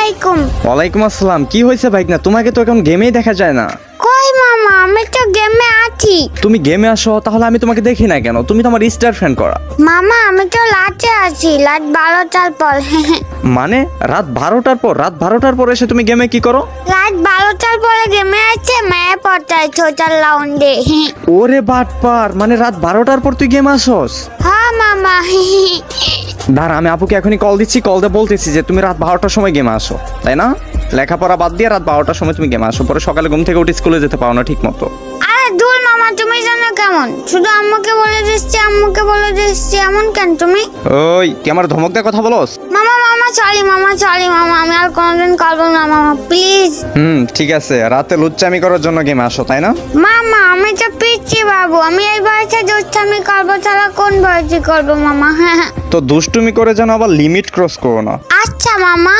আলাইকুম। ওয়ালাইকুম আসসালাম। কি হয়েছে ভাইকনা? তোমাকে তো এখন গেমেই দেখা যায় না। কই মামা, আমি তো গেমে আছি। তুমি গেমে আসো, তাহলে আমি তোমাকে দেখি না কেন? তুমি তো আমার স্টার ফ্রেন্ড করা। মামা আমি তো লাটে আছি, লাট 12টার পর। মানে রাত 12টার পর? রাত 12টার পর এসে তুমি গেমে কি করো? রাত 12টার পরে গেমে আছে, মেয়ে পড়তায় ছোটার লাউন্ডে। ওরে বাটপার, মানে রাত 12টার পর তুই গেম আসোস? হ্যাঁ মামা। দাঁড়া, আমি আপুকে এখনই কল দিচ্ছি, কল দিয়ে বলতেছি যে তুমি রাত 12টার সময় গেমে আসো, তাই না? লেখাপড়া বাদ দিয়ে রাত 12টার সময় তুমি গেমে আসো, পরে সকালে ঘুম থেকে উঠে স্কুলে যেতে পারো না ঠিক মতো। আরে দূর মামা, তুমি জানো কেমন? শুধু আম্মুকে বলে দিচ্ছি, আম্মুকে বলে দিচ্ছি, এমন কেন তুমি? ওই তুই আমার ধমক দিয়ে কথা বলোস? মামা মামা সরি মামা, সরি মামা, আমি আর কোনোদিন করবো না মামা, প্লিজ। ঠিক আছে, রাতে লুচ্চামি করার জন্য গেমে আসো, তাই না? মামা আমি তো পিচ্ছি বাবু, আমি এই বয়সে দুষ্টামি করবো ছাড়া কোন বয়সে করবো মামা? হ্যাঁ। তো দুষ্টুমি করে যেন আবার লিমিট ক্রস করো না। আচ্ছা মামা।